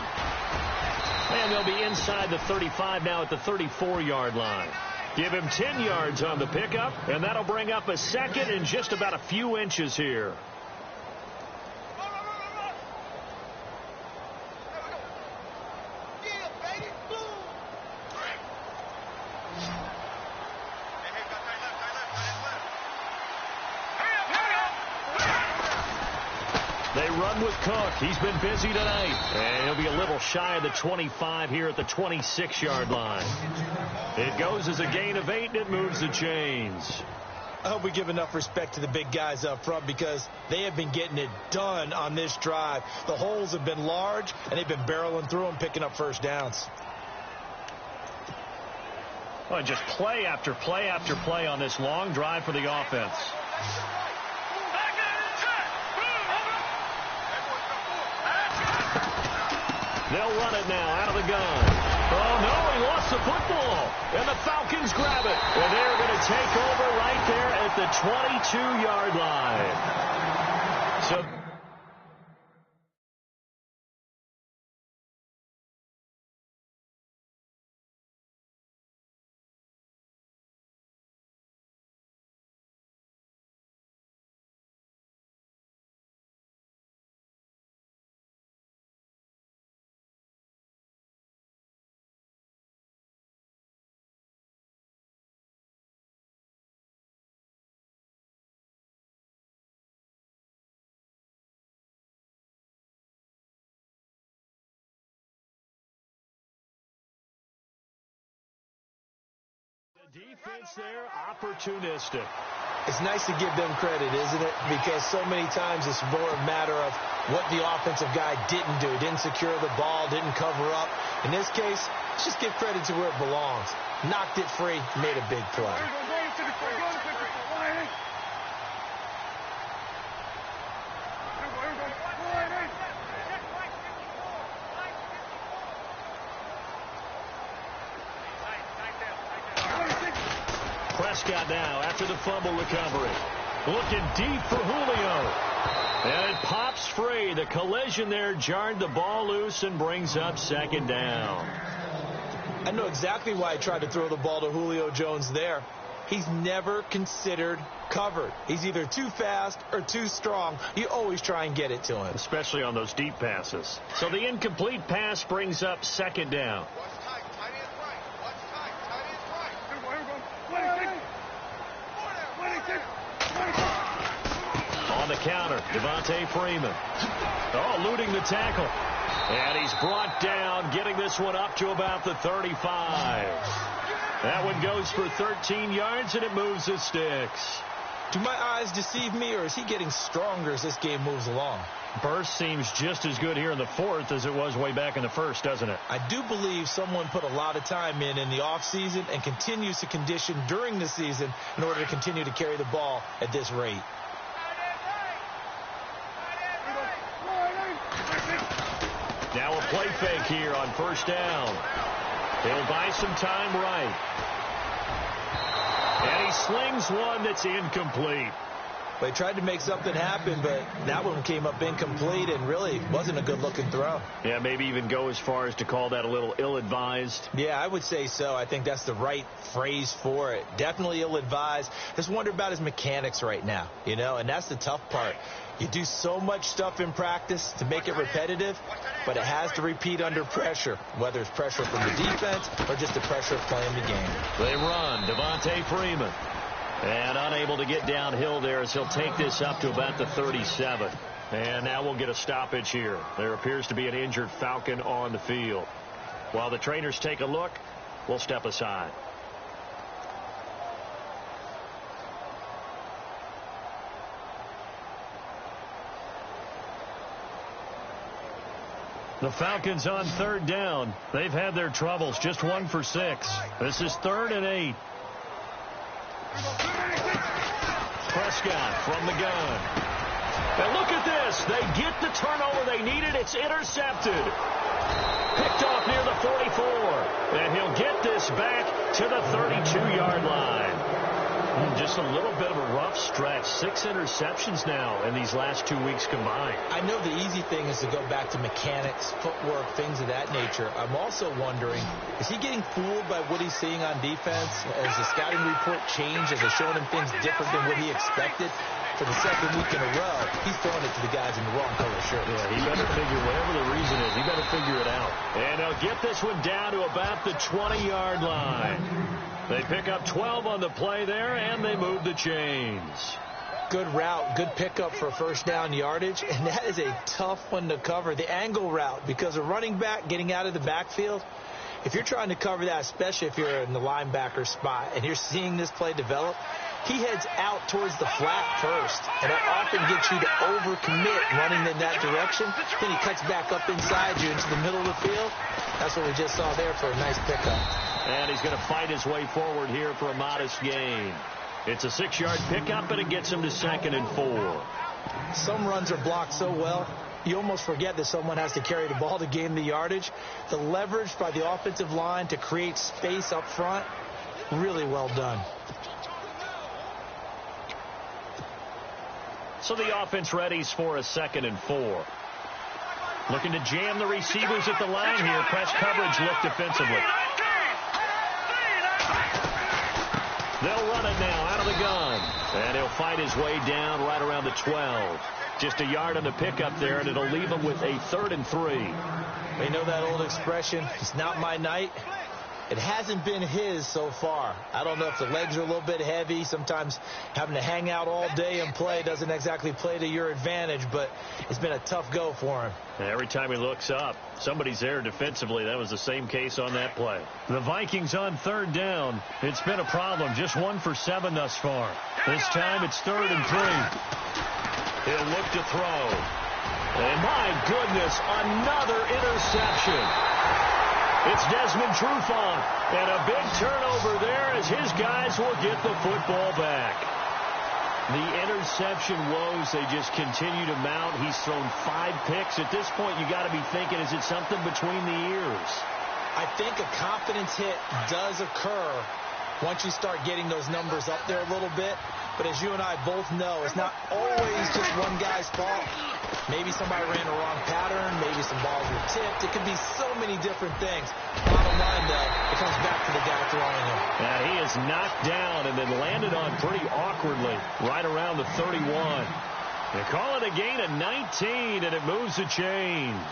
And they'll be inside the 35 now at the 34-yard line. Give him 10 yards on the pickup, and that'll bring up a 2nd and just about a few inches here. They run with Cook. He's been busy tonight. And he'll be a little shy of the 25 here at the 26-yard line. It goes as a gain of 8, and it moves the chains. I hope we give enough respect to the big guys up front, because they have been getting it done on this drive. The holes have been large, and they've been barreling through them, picking up first downs. Well, just play after play after play on this long drive for the offense. They'll run it now out of the gun. Oh, no, he lost the football. And the Falcons grab it. And they're going to take over right there at the 22-yard line. So defense there, opportunistic. It's nice to give them credit, isn't it? Because so many times it's more a matter of what the offensive guy didn't do. Didn't secure the ball, didn't cover up. In this case, let's just give credit to where it belongs. Knocked it free, made a big play. Prescott now after the fumble recovery. Looking deep for Julio. And it pops free. The collision there jarred the ball loose and brings up 2nd down. I know exactly why I tried to throw the ball to Julio Jones there. He's never considered covered. He's either too fast or too strong. You always try and get it to him. Especially on those deep passes. So the incomplete pass brings up 2nd down. On the counter, Devontae Freeman. Oh, eluding the tackle. And he's brought down, getting this one up to about the 35. That one goes for 13 yards, and it moves the sticks. Do my eyes deceive me, or is he getting stronger as this game moves along? Burst seems just as good here in the fourth as it was way back in the first, doesn't it? I do believe someone put a lot of time in the offseason and continues to condition during the season in order to continue to carry the ball at this rate. Now a play fake here on first down. He'll buy some time right. And he slings one that's incomplete. They tried to make something happen, but that one came up incomplete and really wasn't a good-looking throw. Yeah, maybe even go as far as to call that a little ill-advised. Yeah, I would say so. I think that's the right phrase for it. Definitely ill-advised. Just wonder about his mechanics right now, and that's the tough part. You do so much stuff in practice to make it repetitive, but it has to repeat under pressure, whether it's pressure from the defense or just the pressure of playing the game. They run. Devontae Freeman. And unable to get downhill there as he'll take this up to about the 37. And now we'll get a stoppage here. There appears to be an injured Falcon on the field. While the trainers take a look, we'll step aside. The Falcons on third down. They've had their troubles. Just 1 for 6. This is 3rd and 8. Prescott from the gun. And look at this. They get the turnover they needed. It's intercepted. Picked off near the 44. And he'll get this back to the 32-yard line. Just a little bit of a rough stretch. 6 interceptions now in these last 2 weeks combined. I know the easy thing is to go back to mechanics, footwork, things of that nature. I'm also wondering, is he getting fooled by what he's seeing on defense? Has the scouting report changed? Has it shown him things different than what he expected? For the second week in a row, he's throwing it to the guys in the wrong color shirts. Yeah, he better figure, whatever the reason is, he better figure it out. And they'll get this one down to about the 20-yard line. They pick up 12 on the play there, and they move the chains. Good route, good pickup for first down yardage, and that is a tough one to cover. The angle route, because a running back getting out of the backfield, if you're trying to cover that, especially if you're in the linebacker spot, and you're seeing this play develop, he heads out towards the flat first, and that often gets you to overcommit running in that direction. Then he cuts back up inside you into the middle of the field. That's what we just saw there for a nice pickup. And he's going to fight his way forward here for a modest gain. It's a 6-yard pickup, and it gets him to 2nd and 4. Some runs are blocked so well, you almost forget that someone has to carry the ball to gain the yardage. The leverage by the offensive line to create space up front, really well done. So the offense readies for a 2nd and 4. Looking to jam the receivers at the line here. Press coverage look defensively. They'll run it now out of the gun. And he'll fight his way down right around the 12. Just a yard on the pickup there, and it'll leave him with a 3rd and 3. You know that old expression, it's not my night. It hasn't been his so far. I don't know if the legs are a little bit heavy. Sometimes having to hang out all day and play doesn't exactly play to your advantage, but it's been a tough go for him. And every time he looks up, somebody's there defensively. That was the same case on that play. The Vikings on third down. It's been a problem. Just 1 for 7 thus far. This time it's 3rd and 3. He'll look to throw. And my goodness, another interception. It's Desmond Trufant, and a big turnover there as his guys will get the football back. The interception woes, they just continue to mount. He's thrown 5 picks. At this point, you got to be thinking, is it something between the ears? I think a confidence hit does occur once you start getting those numbers up there a little bit. But as you and I both know, it's not always just one guy's fault. Maybe somebody ran a wrong pattern. Maybe some balls were tipped. It could be so many different things. Bottom line, though, it comes back to the guy throwing him. And he is knocked down and then landed on pretty awkwardly right around the 31. They call it a gain of 19, and it moves the chains.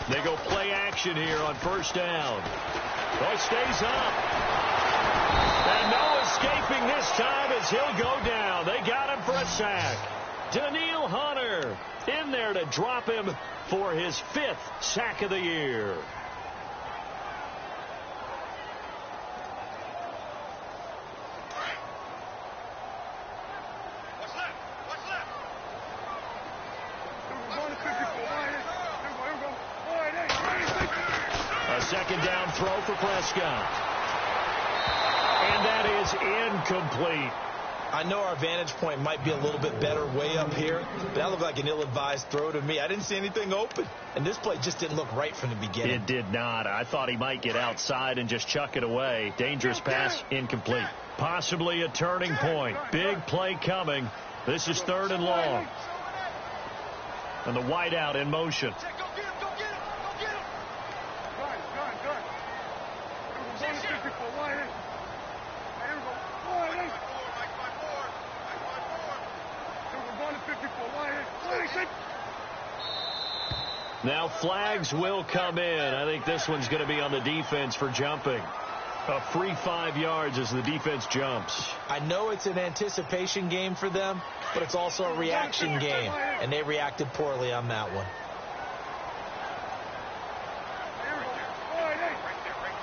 They go play action here on first down. Oh, stays up. And no escaping this time as he'll go down. They got him for a sack. Daniil Hunter in there to drop him for his 5th sack of the year. A second down throw for Prescott. And that is incomplete. I know our vantage point might be a little bit better way up here, but that looked like an ill-advised throw to me. I didn't see anything open, and this play just didn't look right from the beginning. It did not. I thought he might get outside and just chuck it away. Dangerous pass, incomplete. Possibly a turning point. Big play coming. This is 3rd and long. And the wideout in motion. Now flags will come in. I think this one's going to be on the defense for jumping. A free 5 yards as the defense jumps. I know it's an anticipation game for them, but it's also a reaction game, and they reacted poorly on that one.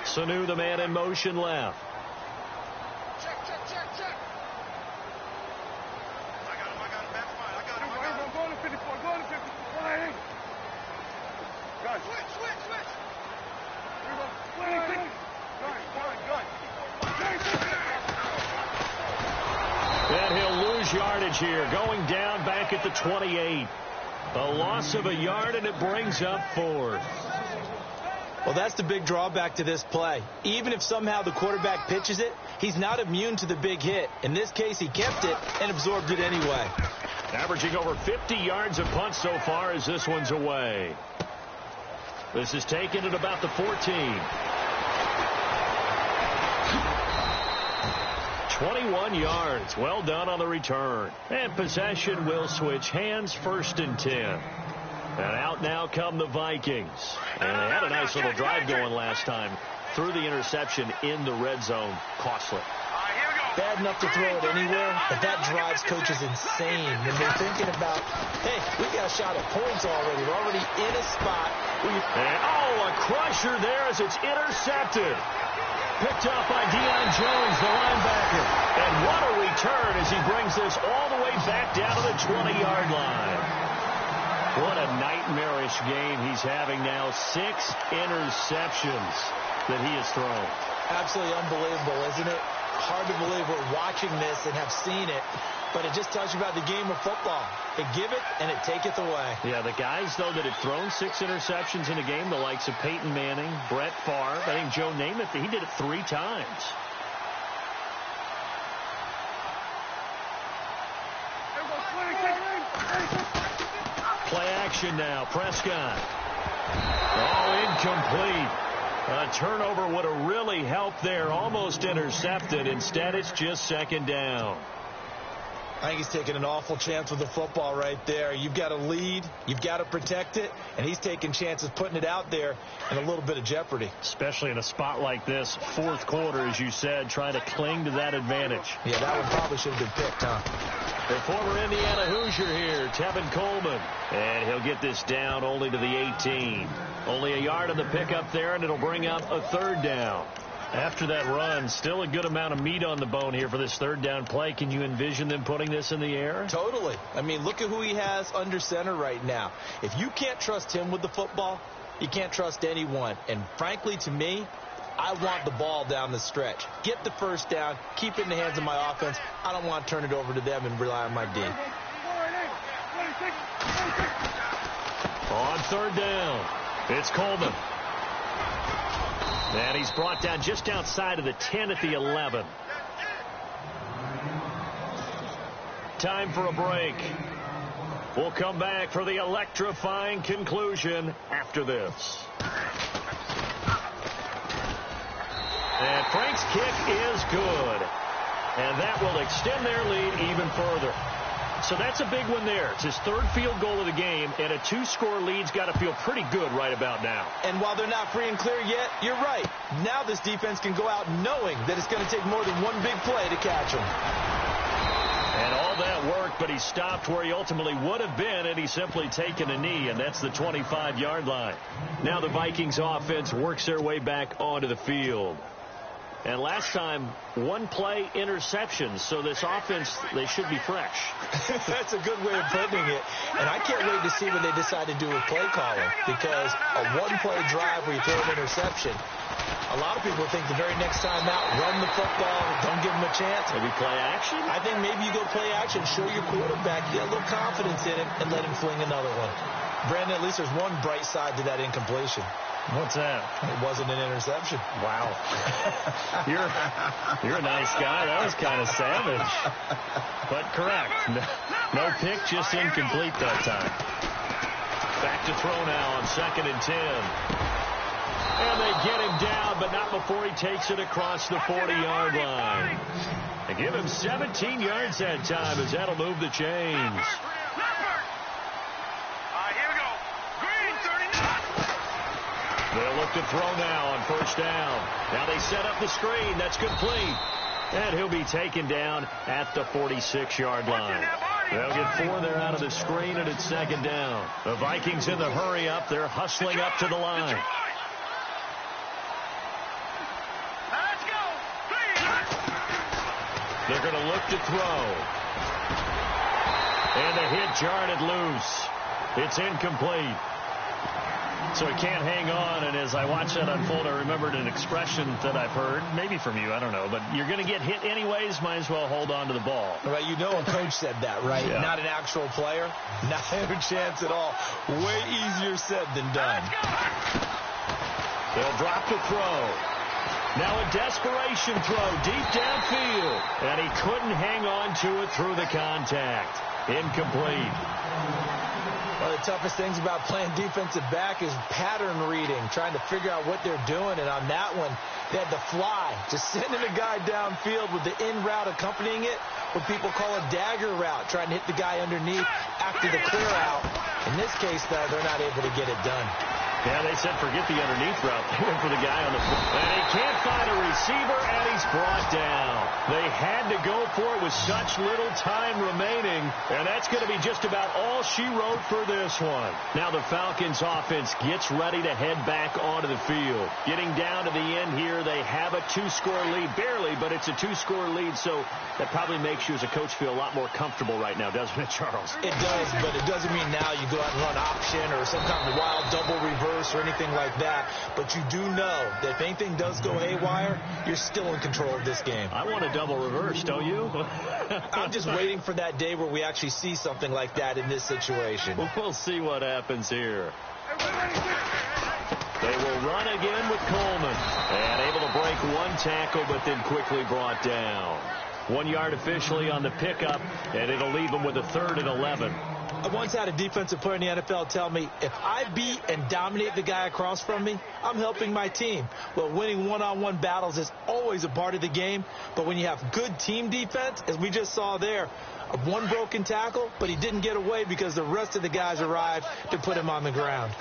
Sanu, the man in motion left. And he'll lose yardage here, going down back at the 28. A loss of a yard, and it brings up 4th. Well, that's the big drawback to this play. Even if somehow the quarterback pitches it, he's not immune to the big hit. In this case, he kept it and absorbed it anyway. Averaging over 50 yards a punt so far as this one's away. This is taken at about the 14. 21 yards. Well done on the return. And possession will switch hands, 1st and 10. And out now come the Vikings. And they had a nice little drive going last time. Threw the interception in the red zone. Costly. Bad enough to throw it anywhere, but that drives coaches insane when they're thinking about, hey, we got a shot at points already. We're already in a spot. And, a crusher there as it's intercepted. Picked up by Deion Jones, the linebacker. And what a return as he brings this all the way back down to the 20-yard line. What a nightmarish game he's having now. 6 interceptions that he has thrown. Absolutely unbelievable, isn't it? Hard to believe we're watching this and have seen it, but it just tells you about the game of football. They give it and it taketh away. Yeah, the guys, though, that have thrown 6 interceptions in a game, the likes of Peyton Manning, Brett Favre, I think Joe Namath, he did it 3 times. Play action now. Prescott. Incomplete. A turnover would have really helped there. Almost intercepted. Instead, it's just 2nd down. I think he's taking an awful chance with the football right there. You've got to lead. You've got to protect it. And he's taking chances putting it out there in a little bit of jeopardy. Especially in a spot like this. 4th quarter, as you said, trying to cling to that advantage. Yeah, that one probably should have been picked, huh? The former Indiana Hoosier here, Tevin Coleman. And he'll get this down only to the 18. Only a yard on the pickup there, and it'll bring up a 3rd down. After that run, still a good amount of meat on the bone here for this 3rd down play. Can you envision them putting this in the air? Totally. I mean, look at who he has under center right now. If you can't trust him with the football, you can't trust anyone. And frankly, to me, I want the ball down the stretch. Get the 1st down, keep it in the hands of my offense. I don't want to turn it over to them and rely on my D. On 3rd down, it's Coleman. And he's brought down just outside of the 10 at the 11. Time for a break. We'll come back for the electrifying conclusion after this. And Frank's kick is good. And that will extend their lead even further. So that's a big one there. It's his third field goal of the game, and a 2-score lead's got to feel pretty good right about now. And while they're not free and clear yet, you're right. Now this defense can go out knowing that it's going to take more than one big play to catch him. And all that worked, but he stopped where he ultimately would have been, and he's simply taken a knee, and that's the 25-yard line. Now the Vikings offense works their way back onto the field. And last time, one-play interceptions, so this offense, they should be fresh. That's a good way of putting it. And I can't wait to see what they decide to do with play calling, because a one-play drive where you throw an interception, a lot of people think the very next time out, run the football, don't give them a chance. Maybe play action? I think maybe you go play action, show your quarterback, get a little confidence in him, and let him fling another one. Brandon, at least there's one bright side to that incompletion. What's that? It wasn't an interception. Wow. You're a nice guy. That was kind of savage. But correct. No pick, just incomplete that time. Back to throw now on 2nd and 10. And they get him down, but not before he takes it across the 40-yard line. They give him 17 yards that time as that'll move the chains. They'll look to throw now on 1st down. Now they set up the screen. That's complete. And he'll be taken down at the 46-yard line. They'll get 4 there out of the screen, and it's 2nd down. The Vikings in the hurry up. They're hustling up to the line. They're going to look to throw. And the hit jarred it loose. It's incomplete. So he can't hang on, and as I watched that unfold, I remembered an expression that I've heard, maybe from you, I don't know, but you're going to get hit anyways, might as well hold on to the ball. Right, you know a coach said that, right? Yeah. Not an actual player. Not a chance at all. Way easier said than done. They'll drop the throw. Now a desperation throw deep downfield, and he couldn't hang on to it through the contact. Incomplete. One of the toughest things about playing defensive back is pattern reading, trying to figure out what they're doing. And on that one, they had the fly, just sending a guy downfield with the in route accompanying it, what people call a dagger route, trying to hit the guy underneath after the clear out. In this case, though, they're not able to get it done. Yeah, they said forget the underneath route. They went for the guy on the foot. And he can't find a receiver, and he's brought down. They had to go for it with such little time remaining, and that's going to be just about all she wrote for this one. Now the Falcons offense gets ready to head back onto the field. Getting down to the end here, they have a 2-score lead. Barely, but it's a 2-score lead, so that probably makes you as a coach feel a lot more comfortable right now, doesn't it, Charles? It does, but it doesn't mean now you go out and run option or some kind of wild double reverse or anything like that. But you do know that if anything does go haywire, you're still in control of this game. I want a double reverse, don't you? I'm just waiting for that day where we actually see something like that in this situation. We'll see what happens here. They will run again with Coleman. And able to break one tackle, but then quickly brought down. 1 yard officially on the pickup, and it'll leave them with a 3rd and 11. I once had a defensive player in the NFL tell me, if I beat and dominate the guy across from me, I'm helping my team. Well, winning one-on-one battles is always a part of the game, but when you have good team defense, as we just saw there, one broken tackle, but he didn't get away because the rest of the guys arrived to put him on the ground.